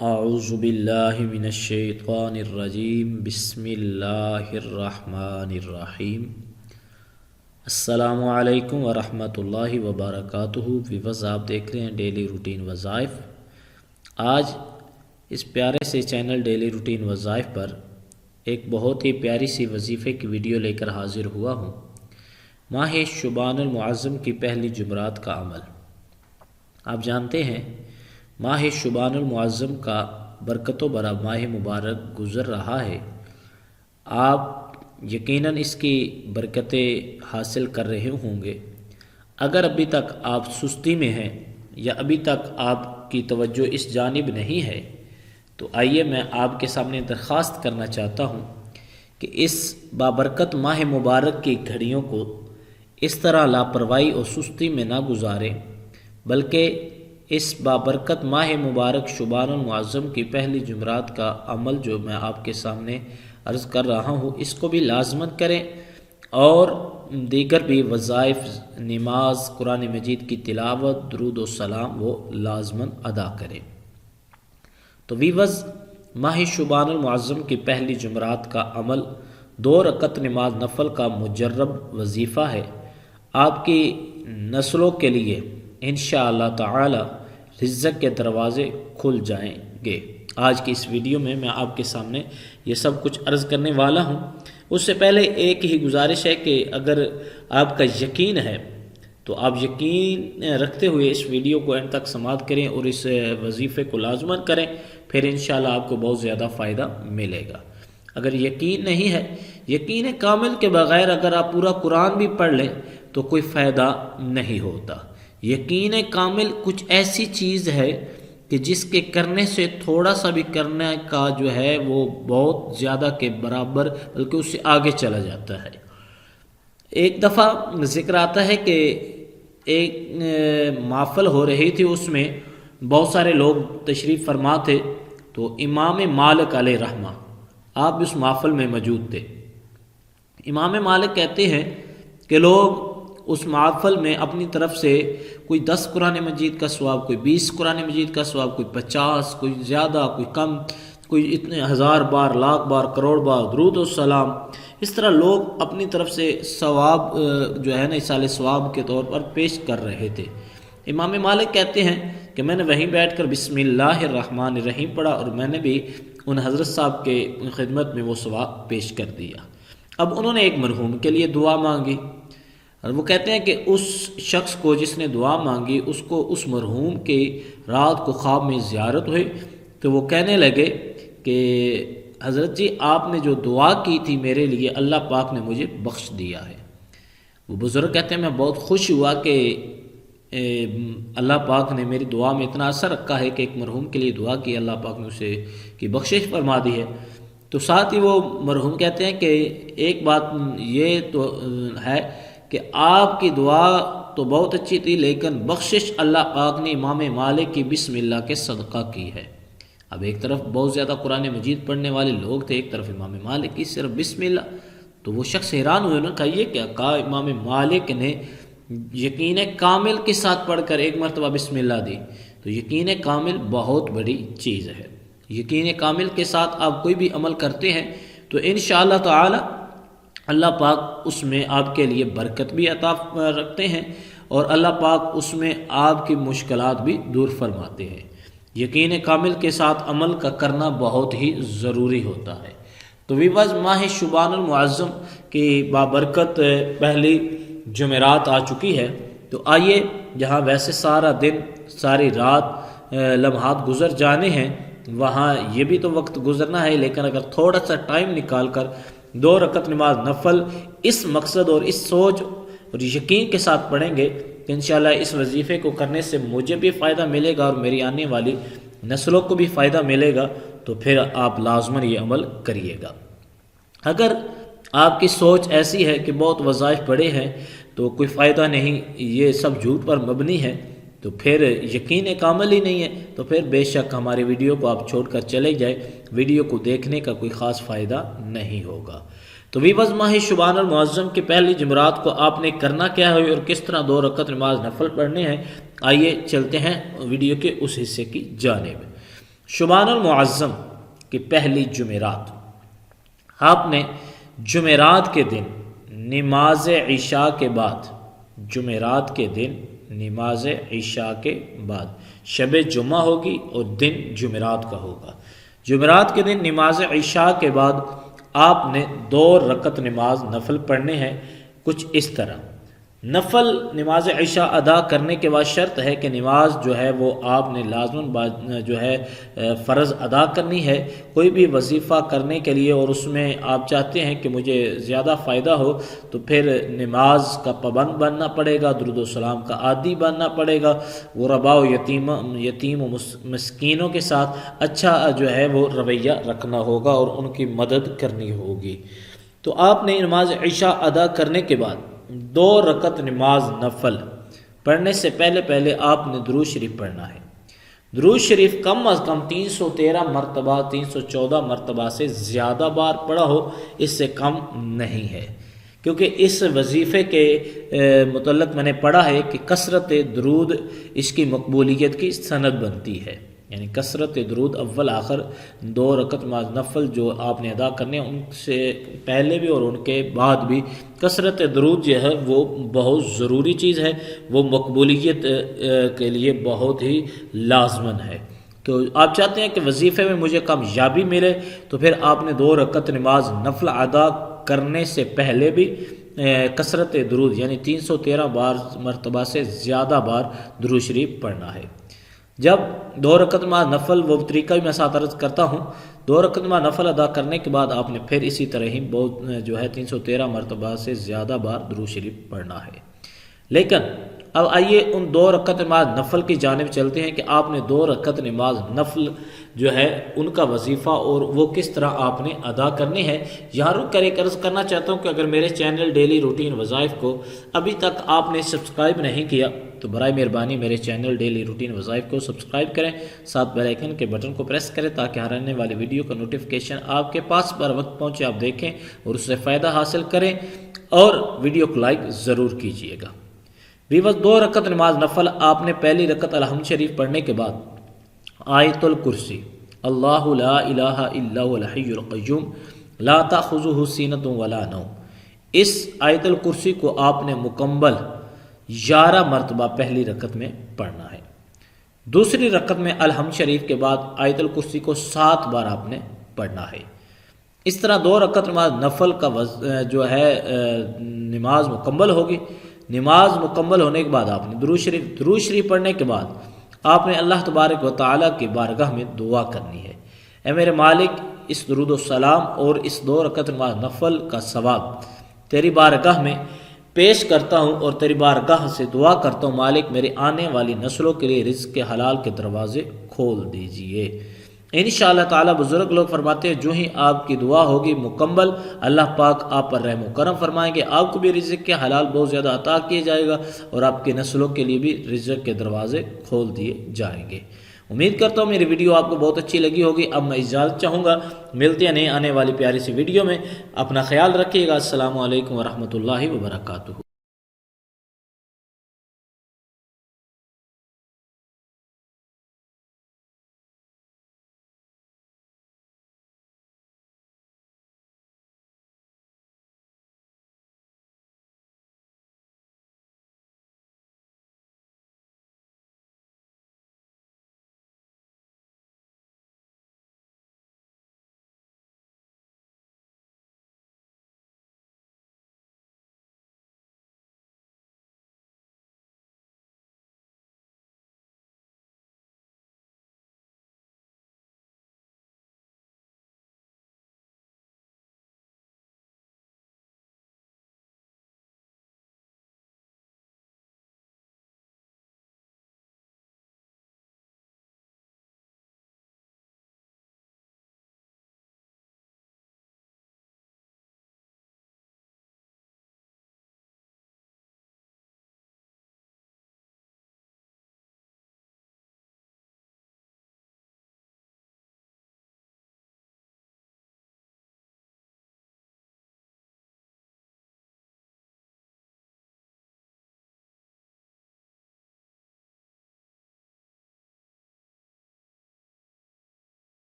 اعوذ باللہ من الشیطان الرجیم بسم اللہ الرحمن الرحیم۔ السلام علیکم ورحمۃ اللہ وبرکاتہ۔ ویورز، آپ دیکھ رہے ہیں ڈیلی روٹین وظائف۔ آج اس پیارے سے چینل ڈیلی روٹین وظائف پر ایک بہت ہی پیاری سی وظیفے کی ویڈیو لے کر حاضر ہوا ہوں۔ ماہ شعبان المعظم کی پہلی جمعرات کا عمل۔ آپ جانتے ہیں ماہ شعبان المعظم کا برکت و برا ماہ مبارک گزر رہا ہے۔ آپ یقیناً اس کی برکتیں حاصل کر رہے ہوں گے۔ اگر ابھی تک آپ سستی میں ہیں یا ابھی تک آپ کی توجہ اس جانب نہیں ہے تو آئیے میں آپ کے سامنے درخواست کرنا چاہتا ہوں کہ اس بابرکت ماہ مبارک کی گھڑیوں کو اس طرح لاپرواہی اور سستی میں نہ گزاریں، بلکہ اس بابرکت ماہ مبارک شعبان المعظم کی پہلی جمعرات کا عمل جو میں آپ کے سامنے عرض کر رہا ہوں اس کو بھی لازماً کریں، اور دیگر بھی وظائف، نماز، قرآن مجید کی تلاوت، درود و سلام وہ لازماً ادا کریں۔ تو ویورز، ماہ شعبان المعظم کی پہلی جمعرات کا عمل 2 رکعت نماز نفل کا مجرب وظیفہ ہے۔ آپ کی نسلوں کے لیے انشاءاللہ تعالی رزق کے دروازے کھل جائیں گے۔ آج کی اس ویڈیو میں آپ کے سامنے یہ سب کچھ عرض کرنے والا ہوں۔ اس سے پہلے ایک ہی گزارش ہے کہ اگر آپ کا یقین ہے تو آپ یقین رکھتے ہوئے اس ویڈیو کو اینڈ تک سماعت کریں اور اس وظیفے کو لازماً کریں، پھر انشاءاللہ آپ کو بہت زیادہ فائدہ ملے گا۔ اگر یقین نہیں ہے، یقین کامل کے بغیر اگر آپ پورا قرآن بھی پڑھ لیں تو کوئی فائدہ نہیں ہوتا۔ یقین کامل کچھ ایسی چیز ہے کہ جس کے کرنے سے تھوڑا سا بھی کرنے کا جو ہے وہ بہت زیادہ کے برابر بلکہ اس سے آگے چلا جاتا ہے۔ ایک دفعہ ذکر آتا ہے کہ ایک محفل ہو رہی تھی، اس میں بہت سارے لوگ تشریف فرما تھے، تو امام مالک علیہ رحمہ آپ اس محفل میں موجود تھے۔ امام مالک کہتے ہیں کہ لوگ اس محفل میں اپنی طرف سے کوئی 10 قرآن مجید کا ثواب، کوئی 20 قرآن مجید کا ثواب، کوئی 50، کوئی زیادہ، کوئی کم، کوئی اتنے 1000 بار، لاکھ بار، کروڑ بار درود و سلام، اس طرح لوگ اپنی طرف سے ثواب جو ہے نا ایصال ثواب کے طور پر پیش کر رہے تھے۔ امام مالک کہتے ہیں کہ میں نے وہیں بیٹھ کر بسم اللہ الرحمن الرحیم پڑھا اور میں نے بھی ان حضرت صاحب کے خدمت میں وہ ثواب پیش کر دیا۔ اب انہوں نے ایک مرحوم کے لیے دعا مانگی، اور وہ کہتے ہیں کہ اس شخص کو جس نے دعا مانگی اس کو اس مرحوم کے رات کو خواب میں زیارت ہوئی، تو وہ کہنے لگے کہ حضرت جی آپ نے جو دعا کی تھی میرے لیے اللہ پاک نے مجھے بخش دیا ہے۔ وہ بزرگ کہتے ہیں میں بہت خوش ہوا کہ اللہ پاک نے میری دعا میں اتنا اثر رکھا ہے کہ ایک مرحوم کے لیے دعا کی، اللہ پاک نے اسے کی بخشش فرما دی ہے۔ تو ساتھ ہی وہ مرحوم کہتے ہیں کہ ایک بات یہ تو ہے کہ آپ کی دعا تو بہت اچھی تھی، لیکن بخشش اللہ پاک نے امام مالک کی بسم اللہ کے صدقہ کی ہے۔ اب ایک طرف بہت زیادہ قرآن مجید پڑھنے والے لوگ تھے، ایک طرف امام مالک کی صرف بسم اللہ، تو وہ شخص حیران ہوئے، انہوں نے کہا یہ کیا؟ کہا امام مالک نے یقین کامل کے ساتھ پڑھ کر ایک مرتبہ بسم اللہ دی، تو یقین کامل بہت بڑی چیز ہے۔ یقین کامل کے ساتھ آپ کوئی بھی عمل کرتے ہیں تو انشاءاللہ تعالی اللہ پاک اس میں آپ کے لیے برکت بھی عطا رکھتے ہیں، اور اللہ پاک اس میں آپ کی مشکلات بھی دور فرماتے ہیں۔ یقین کامل کے ساتھ عمل کا کرنا بہت ہی ضروری ہوتا ہے۔ تو ویورز، ماہ شعبان المعظم کی بابرکت پہلی جمعرات آ چکی ہے، تو آئیے جہاں ویسے سارا دن، ساری رات لمحات گزر جانے ہیں، وہاں یہ بھی تو وقت گزرنا ہے، لیکن اگر تھوڑا سا ٹائم نکال کر 2 رکعت نماز نفل اس مقصد اور اس سوچ اور یقین کے ساتھ پڑھیں گے کہ انشاءاللہ اس وظیفے کو کرنے سے مجھے بھی فائدہ ملے گا اور میری آنے والی نسلوں کو بھی فائدہ ملے گا، تو پھر آپ لازماً یہ عمل کریے گا۔ اگر آپ کی سوچ ایسی ہے کہ بہت وظائف پڑے ہیں تو کوئی فائدہ نہیں، یہ سب جھوٹ پر مبنی ہے، تو پھر یقین کامل ہی نہیں ہے، تو پھر بے شک ہماری ویڈیو کو آپ چھوڑ کر چلے جائیں، ویڈیو کو دیکھنے کا کوئی خاص فائدہ نہیں ہوگا۔ تو ویورز، ماہ شعبان المعظم کی پہلی جمعرات کو آپ نے کرنا کیا ہے اور کس طرح 2 رکعت نماز نفل پڑھنے ہیں، آئیے چلتے ہیں ویڈیو کے اس حصے کی جانب۔ شبان المعظم کی پہلی جمعرات، آپ نے جمعرات کے دن نماز عشاء کے بعد، جمعرات کے دن نماز عشاء کے بعد، شب جمعہ ہوگی اور دن جمعرات کا ہوگا، جمعرات کے دن نماز عشاء کے بعد آپ نے 2 رکعت نماز نفل پڑھنے ہیں۔ کچھ اس طرح نفل نماز عشاء ادا کرنے کے بعد شرط ہے کہ نماز جو ہے وہ آپ نے لازماً جو ہے فرض ادا کرنی ہے۔ کوئی بھی وظیفہ کرنے کے لیے اور اس میں آپ چاہتے ہیں کہ مجھے زیادہ فائدہ ہو تو پھر نماز کا پابند بننا پڑے گا، درود و سلام کا عادی بننا پڑے گا، غرباء و یتیم و مسکینوں کے ساتھ اچھا جو ہے وہ رویہ رکھنا ہوگا اور ان کی مدد کرنی ہوگی۔ تو آپ نے نماز عشاء ادا کرنے کے بعد 2 رکعت نماز نفل پڑھنے سے پہلے آپ نے درود شریف پڑھنا ہے۔ درود شریف کم از کم 313 مرتبہ 314 مرتبہ سے زیادہ بار پڑھا ہو، اس سے کم نہیں ہے، کیونکہ اس وظیفے کے متعلق میں نے پڑھا ہے کہ کثرت درود اس کی مقبولیت کی سند بنتی ہے، یعنی کثرت درود اول آخر 2 رکعت نماز نفل جو آپ نے ادا کرنے ہیں، ان سے پہلے بھی اور ان کے بعد بھی کثرت درود جو ہے وہ بہت ضروری چیز ہے، وہ مقبولیت کے لیے بہت ہی لازمن ہے۔ تو آپ چاہتے ہیں کہ وظیفے میں مجھے کامیابی ملے تو پھر آپ نے 2 رکعت نماز نفل ادا کرنے سے پہلے بھی کثرت درود یعنی 313 مرتبہ سے زیادہ بار درود شریف پڑھنا ہے۔ جب 2 رکعت نماز نفل، وہ طریقہ بھی میں ساتھ عرض کرتا ہوں، 2 رکعت نماز نفل ادا کرنے کے بعد آپ نے پھر اسی طرح ہی جو ہے 313 مرتبہ سے زیادہ بار درود شریف پڑھنا ہے۔ لیکن اب آئیے ان 2 رکعت نماز نفل کی جانب چلتے ہیں کہ آپ نے 2 رکعت نماز نفل جو ہے ان کا وظیفہ اور وہ کس طرح آپ نے ادا کرنے ہیں۔ یہاں رک کر ایک عرض کرنا چاہتا ہوں کہ اگر میرے چینل ڈیلی روٹین وظائف کو ابھی تک آپ نے سبسکرائب نہیں کیا تو برائے مہربانی میرے چینل ڈیلی روٹین وظائف کو سبسکرائب کریں، ساتھ بیل آئیکن کے بٹن کو پریس کریں تاکہ ہر آنے والی ویڈیو کا نوٹیفیکیشن آپ کے پاس بر وقت پہنچے، آپ دیکھیں اور اس سے فائدہ حاصل کریں، اور ویڈیو کو لائک ضرور کیجیے گا۔ بیوز 2 رکعت نماز نفل آپ نے پہلی رکعت الحمد شریف پڑھنے کے بعد آیت الکرسی، اللہ لا الہ الا هو الحی القیوم لا تأخذہ سینۃ ولا نوم، اس آیت الکرسی کو آپ نے مکمل 11 مرتبہ پہلی رکعت میں پڑھنا ہے۔ دوسری رکعت میں الحمد شریف کے بعد آیت الکرسی کو 7 بار آپ نے پڑھنا ہے۔ اس طرح 2 رکعت نماز نفل کا جو ہے نماز مکمل ہوگی۔ نماز مکمل ہونے کے بعد آپ نے درود شریف پڑھنے کے بعد آپ نے اللہ تبارک و تعالیٰ کی بارگاہ میں دعا کرنی ہے، اے میرے مالک، اس درود و سلام اور اس 2 رکعت نماز نفل کا ثواب تیری بارگاہ میں پیش کرتا ہوں اور تیری بارگاہ سے دعا کرتا ہوں، مالک میری آنے والی نسلوں کے لیے رزق کے حلال کے دروازے کھول دیجئے۔ انشاءاللہ تعالی بزرگ لوگ فرماتے ہیں جو ہی آپ کی دعا ہوگی مکمل، اللہ پاک آپ پر رحم و کرم فرمائیں گے، آپ کو بھی رزق کے حلال بہت زیادہ عطا کیا جائے گا اور آپ کی نسلوں کے لیے بھی رزق کے دروازے کھول دیے جائیں گے۔ امید کرتا ہوں میری ویڈیو آپ کو بہت اچھی لگی ہوگی۔ اب میں اجازت چاہوں گا، ملتے ہیں نئے آنے والی پیاری سی ویڈیو میں، اپنا خیال رکھیے گا۔ السلام علیکم ورحمۃ اللہ وبرکاتہ۔